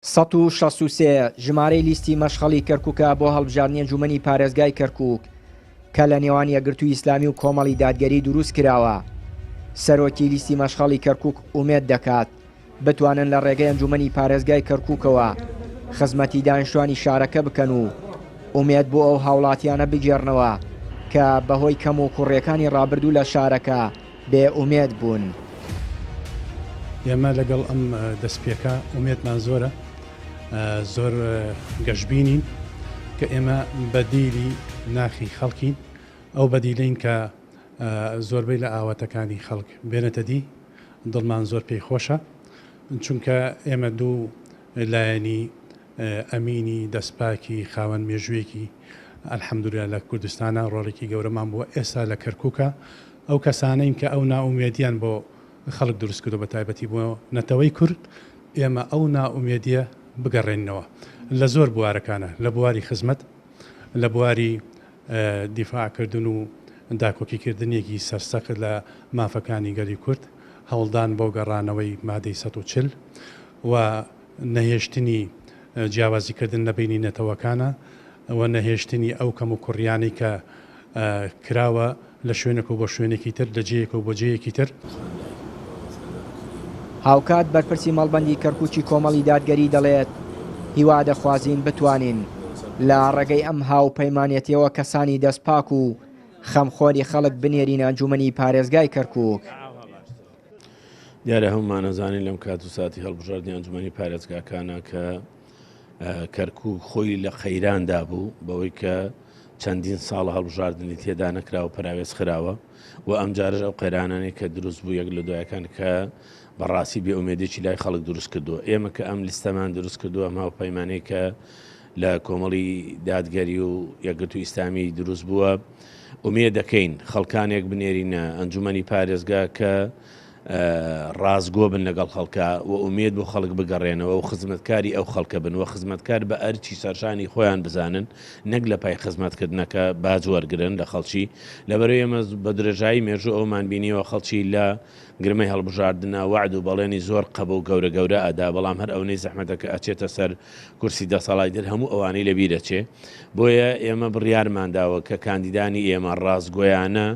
163 ژمارەی لیستی مەشخەڵی کەرکووکە بۆ هەڵبژاردنی ئەنجومەنی پارێزگای کەرکووک کە لە نێوان یەکگرتووی ئیسلامی و کۆمەڵی دادگەری دروست کراوە. سەرۆکی لیستی مەشخەڵی کەرکووک ئومێد دەکات بتوانن لە ڕێگەی ئەنجومەنی پارێزگای کەرکووکەوە خزمەتی دانیشتوانی شارەکە بکەن و ئومێد بۆ ئەو هاوڵاتیانە بگێڕنەوە کە بەهۆی کەم و کوڕیەکانی ڕابردوو لە شارەکە بێ ئومێد بوون. ئێمە لەگەڵ ئەم دەستپێکە ئومێدمان زۆرە، زۆر گەشتبینین کە ئێمە بەدیلی ناخی خەڵکین، ئەو بەدیلین کە زۆربەی لە ئاواتەکانی خەڵک بێنێتە دی، دڵمان زۆر پێی خۆشە، چونکە ئێمە دوو لایەنی ئەمینی دەستپاکی خاوەن مێژوویەکی ئەلحەمدولیا لە کوردستانە ڕۆڵێکی گەورەمان بووە. ئێستا لە کەرکووکە ئەو کەسانەین کە ئەو ناومێدیان بۆ خەڵک دروست کردو بە تایبەتی بۆ نەتەوەی کورد، ئێمە ئەو ناومێدیە بگەڕێنەوە لە زۆر بوارەکانە، لە بواری خزمەت، لە بواری دیفاعکردن و داکۆکیکردنیەکی سەرسەخت لە مافەکانی گەلی کورد، هەوڵدان بۆ گەڕانەوەی مادەی 140 و نەهێشتنی جیاوازیکردن لە بینی نەتەوەکانە و نەهێشتنی ئەو کەم و کوڕیانی کە کراوە لە شوێنێک و بۆ شوێنێکی تر، لە جەیەک و بۆ جەیەکی تر. هاوکات بەرپرسی مەڵبەندی کەرکووکی کۆمەڵی دادگەری دەڵێت هیوا دەخوازین بتوانین لە ڕێگەی ئەم هاوپەیمانێتیەوە کەسانی دەستپاک و خەمخۆری خەڵک بنێرین ئەنجومەنی پارێزگای کەرکووک. دیارە هەمومان نەزانین لەم کات و ساتی هەڵبژاردننی ئەنجومەنی پارێزگاکانە کە کەرکووک خۆی لە خەیراندا بوو بەوەی کە چەندین ساڵە هەڵبژاردننی تێدا نەکراوە پراوێز خراوە و ئەم جارش ئەو قەیرانانەی کە دروست بوو یەک لە دوایەکان کە بەڕاستی بێئومێدێکی لای خەڵک دروست کردووە. ئێمە کە ئەم لیستەمان دروست کردووە، ئەم هاوپەیمانەی کە لە کۆمەڵی دادگەری و یەکگرتووی ئیسلامی دروست بووە، ئومێد دەکەین خەڵکانێک بنێرینە ئەنجومەنی پارێزگا کە ڕازگۆ بن لەگەڵ خەڵکە و ئومێد بۆ خەڵک بگەڕێنەوە و خزمەتکاری ئەو خەڵکە بن و خزمەتکار بە ئەرچی سەرشانی خۆیان بزانن، نەک لە پای خزمەتکردنەکە باج وەرگرن لە خەڵکی. لەبەرەوەی ئێمە بە درێژایی مێژوو ئەومان بینیەوە خەڵکی لە گرمەی هەڵبژاردنە وعد و بەڵێنی زۆر قەبە و گەورە ئەدا، بەڵام هەر ئەوەی زەحمەتەکە ئەچێتە سەر کورسی دەسەڵاتی در هەموو ئەوانەی لەبیر دەچێ. بۆیە ئێمە بڕیارمانداوە کە کاندیدانی ئێمە ڕازگۆیانە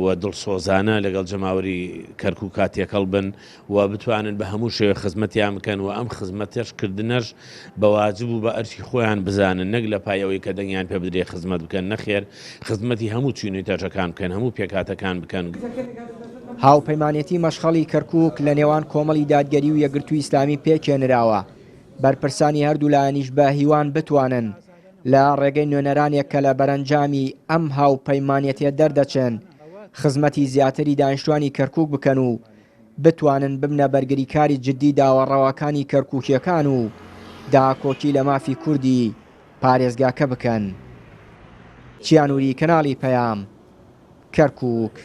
و دڵسۆزانە لەگەڵ جەماوەری کەرکووک کاتێکەڵ بن و بتوانن بە هەموو شێوە خزمەتیان بکەن و ئەم خزمەتێشکردنەش بە واجب و بە ئەرچی خۆیان بزانن، نەک لە پایەوەی کە دەنگیان پێ بدرێ خزمەت بکەن، نەخێر خزمەتی هەموو چوونی تەژەکان بکەن، هەموو پێکاتەکان بکەن. هاوپەیمانێتی مەشخەڵی کەرکووک لە نێوان کۆمەڵی دادگەری و یەکگرتووی ئیسلامی پێکێنراوە. بەرپرسانی هەردوو لایەنیش بە هیوان بتوانن لە ڕێگەی نوێنەرانێک کە لە بەرەنجامی ئەم هاوپەیمانێتیە دەردەچێن خزمەتی زیاتری دانیشتوانی کەرکووک بکەن و بتوانن ببنە بەرگریکاری جددی داوەڕەوەکانی کەرکووکیەکان و داکۆکی لە مافی کوردی پارێزگاکە بکەن. چیانووری کەناڵی پەیام، کەرکووک.